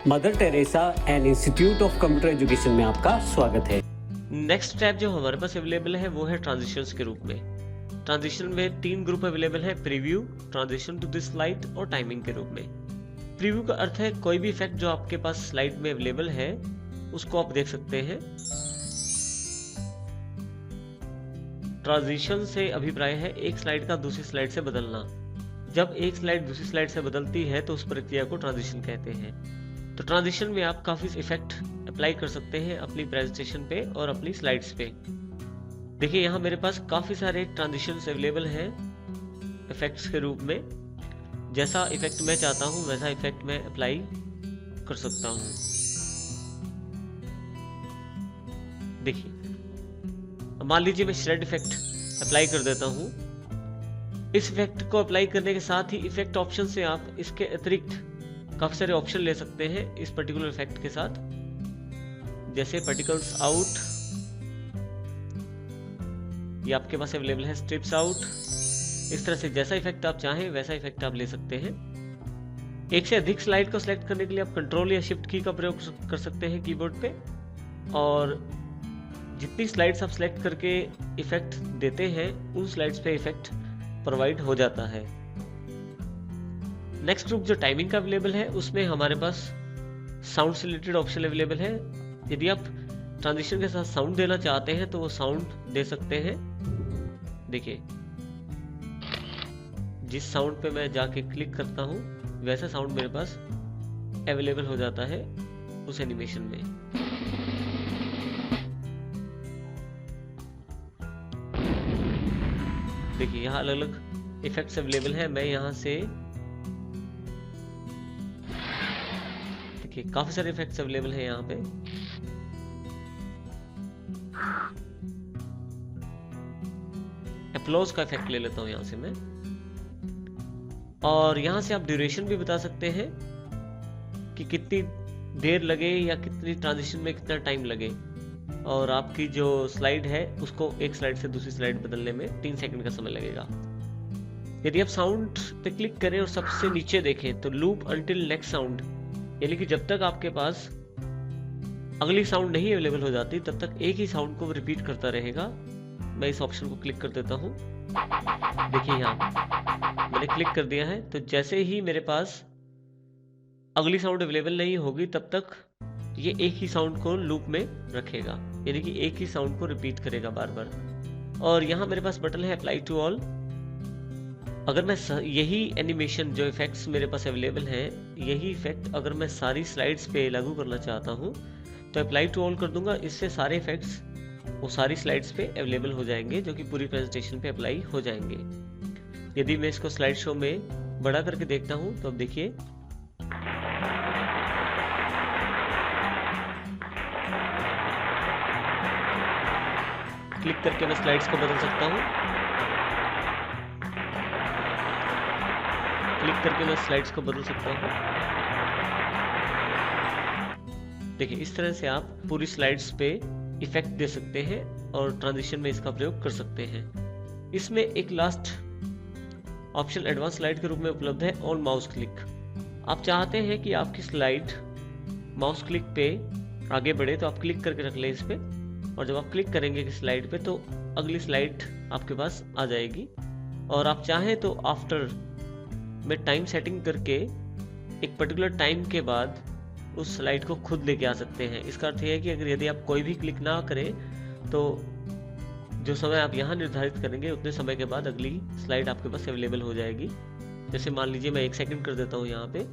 Mother Teresa and institute of computer education में आपका स्वागत है। नेक्स्ट स्टेप जो हमारे पास अवेलेबल है वो है ट्रांजिशंस के रूप में। ट्रांजिशन में 3 ग्रुप अवेलेबल है, preview, transition to this slide और टाइमिंग के रूप में। प्रीव्यू का अर्थ है कोई भी इफेक्ट जो आपके पास स्लाइड में अवेलेबल है उसको आप देख सकते हैं। ट्रांजिशन से अभिप्राय है एक स्लाइड का दूसरी स्लाइड से बदलना। जब एक स्लाइड दूसरी स्लाइड से बदलती है तो उस प्रक्रिया को ट्रांजिशन कहते हैं। तो ट्रांजिशन में आप काफी इफेक्ट अप्लाई कर सकते हैं अपनी प्रेजेंटेशन पे और अपनी स्लाइड्स पे। देखिए यहाँ मेरे पास काफी सारे ट्रांजिशंस अवेलेबल हैं इफेक्ट्स के रूप में। जैसा इफेक्ट मैं चाहता हूँ वैसा इफेक्ट मैं अप्लाई कर सकता हूँ। देखिए मान लीजिए मैं श्रेड इफेक्ट अप्लाई कर देता हूँ। इस इफेक्ट को अप्लाई करने के साथ ही इफेक्ट ऑप्शन से आप इसके अतिरिक्त काफी सारे ऑप्शन ले सकते हैं इस पर्टिकुलर इफेक्ट के साथ, जैसे पार्टिकल्स आउट, ये आपके पास अवेलेबल है, स्ट्रिप्स आउट। इस तरह से जैसा इफेक्ट आप चाहें वैसा इफेक्ट आप ले सकते हैं। एक से अधिक स्लाइड को सिलेक्ट करने के लिए आप कंट्रोल या शिफ्ट की का प्रयोग कर सकते हैं कीबोर्ड पे, और जितनी स्लाइड्स आप सिलेक्ट करके इफेक्ट देते हैं उन स्लाइड्स पे इफेक्ट प्रोवाइड हो जाता है। नेक्स्ट ग्रुप जो टाइमिंग का अवेलेबल है उसमें हमारे पास साउंड से रिलेटेड ऑप्शन अवेलेबल है। यदि आप ट्रांजिशन के साथ साउंड देना चाहते हैं तो वो साउंड दे सकते हैं। देखिए जिस साउंड पे मैं जाके क्लिक करता हूँ वैसा साउंड मेरे पास अवेलेबल हो जाता है उस एनिमेशन में। देखिए यहाँ अलग अलग इफेक्ट्स अवेलेबल हैं। मैं यहाँ से देखिए काफी सारे इफेक्ट्स अवेलेबल हैं यहाँ पे। एप्लॉज का इफेक्ट ले लेता हूँ यहाँ से मैं, और यहाँ से आप ड्यूरेशन भी बता सकते हैं कि कितनी देर लगे या कितनी ट्रांजिशन में कितना टाइम लगे, और आपकी जो स्लाइड है उसको एक स्लाइड से दूसरी स्लाइड बदलने में 3 सेकंड का समय लगेगा। यदि आप साउंड पे क्लिक करें और सबसे नीचे देखें तो लूप अंटिल नेक्स्ट साउंड, यानी कि जब तक आपके पास अगली साउंड नहीं अवेलेबल हो जाती तब तक एक ही साउंड को रिपीट करता रहेगा। मैं इस ऑप्शन को क्लिक कर देता हूँ। देखिए यहाँ मैंने क्लिक कर दिया है, तो जैसे ही मेरे पास अगली साउंड अवेलेबल नहीं होगी तब तक ये एक ही साउंड को लूप में रखेगा, यानी कि एक ही साउंड को रिपीट करेगा बार बार। और यहाँ मेरे पास बटन है अप्लाई टू ऑल। अगर मैं यही एनिमेशन जो इफेक्ट्स मेरे पास अवेलेबल हैं, यही इफेक्ट अगर मैं सारी स्लाइड्स पे लागू करना चाहता हूँ तो अप्लाई टू ऑल कर दूंगा। इससे सारे इफेक्ट्स वो सारी स्लाइड्स पे अवेलेबल हो जाएंगे जो कि पूरी प्रेजेंटेशन पे अप्लाई हो जाएंगे। यदि मैं इसको स्लाइड शो में बड़ा करके देखता हूँ तो अब देखिए क्लिक करके मैं स्लाइड्स को बदल सकता हूँ। क्लिक करके मैं स्लाइड्स को बदल सकता हूँ। देखिए इस तरह से आप पूरी स्लाइड्स पे इफेक्ट दे सकते हैं और ट्रांजिशन में इसका प्रयोग कर सकते हैं। इसमें एक लास्ट ऑप्शन एडवांस स्लाइड के रूप में उपलब्ध है, ऑन माउस क्लिक। आप चाहते हैं कि आपकी स्लाइड माउस क्लिक पे आगे बढ़े तो आप क्लिक करके रख लें इस पे, और जब आप क्लिक करेंगे कि स्लाइड पे तो अगली स्लाइड आपके पास आ जाएगी। और आप चाहें तो आफ्टर में टाइम सेटिंग करके एक पर्टिकुलर टाइम के बाद उस स्लाइड को खुद लेके आ सकते हैं। इसका अर्थ यह है कि अगर यदि आप कोई भी क्लिक ना करें तो जो समय आप यहाँ निर्धारित करेंगे उतने समय के बाद अगली स्लाइड आपके पास अवेलेबल हो जाएगी। जैसे मान लीजिए मैं 1 सेकंड कर देता हूँ यहाँ पे,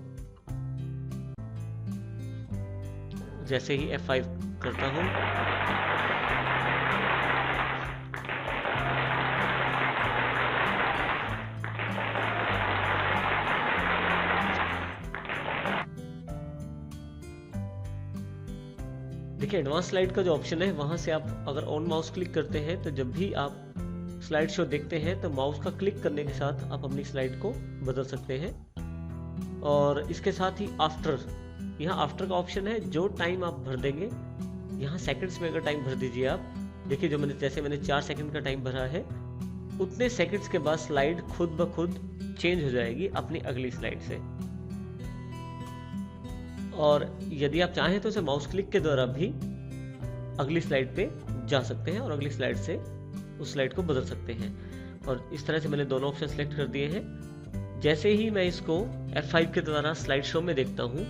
जैसे ही F5 करता हूँ देखिए एडवांस स्लाइड का जो ऑप्शन है वहां से आप अगर ऑन माउस क्लिक करते हैं तो जब भी आप स्लाइड शो देखते हैं तो माउस का क्लिक करने के साथ आप अपनी स्लाइड को बदल सकते हैं। और इसके साथ ही आफ्टर, यहाँ आफ्टर का ऑप्शन है। जो टाइम आप भर देंगे, यहाँ सेकंड्स में अगर टाइम भर दीजिए आप, देखिए जो मैंने 4 सेकंड का टाइम भरा है उतने सेकंड्स के बाद स्लाइड खुद ब खुद चेंज हो जाएगी अपनी अगली स्लाइड से। और यदि आप चाहें तो इसे माउस क्लिक के द्वारा भी अगली स्लाइड पे जा सकते हैं और अगली स्लाइड से उस स्लाइड को बदल सकते हैं। और इस तरह से मैंने दोनों ऑप्शन सेलेक्ट कर दिए हैं। जैसे ही मैं इसको F5 के द्वारा स्लाइड शो में देखता हूं,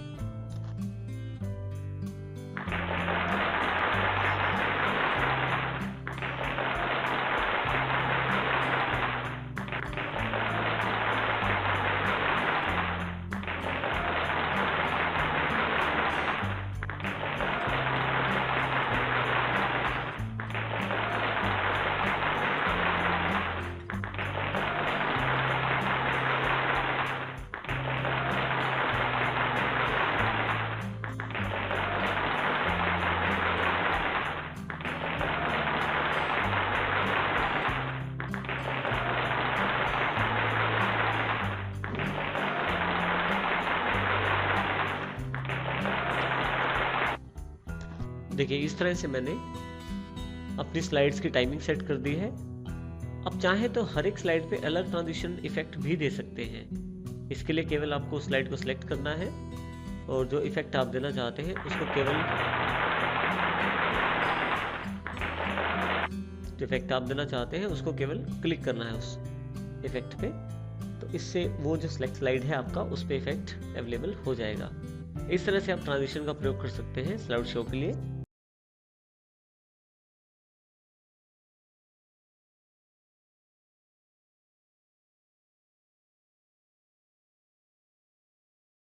देखिए इस तरह से मैंने अपनी स्लाइड्स की टाइमिंग सेट कर दी है। अब चाहे तो हर एक स्लाइड पे अलग ट्रांजिशन इफेक्ट भी दे सकते हैं। इसके लिए केवल आपको स्लाइड को सिलेक्ट करना है और जो इफेक्ट आप देना चाहते हैं उसको केवल क्लिक करना है उस इफेक्ट पे। तो इससे वो जो सिलेक्ट स्लाइड है आपका उस पे इफेक्ट अवेलेबल हो जाएगा। इस तरह से आप ट्रांजिशन का प्रयोग कर सकते हैं स्लाइड शो के लिए।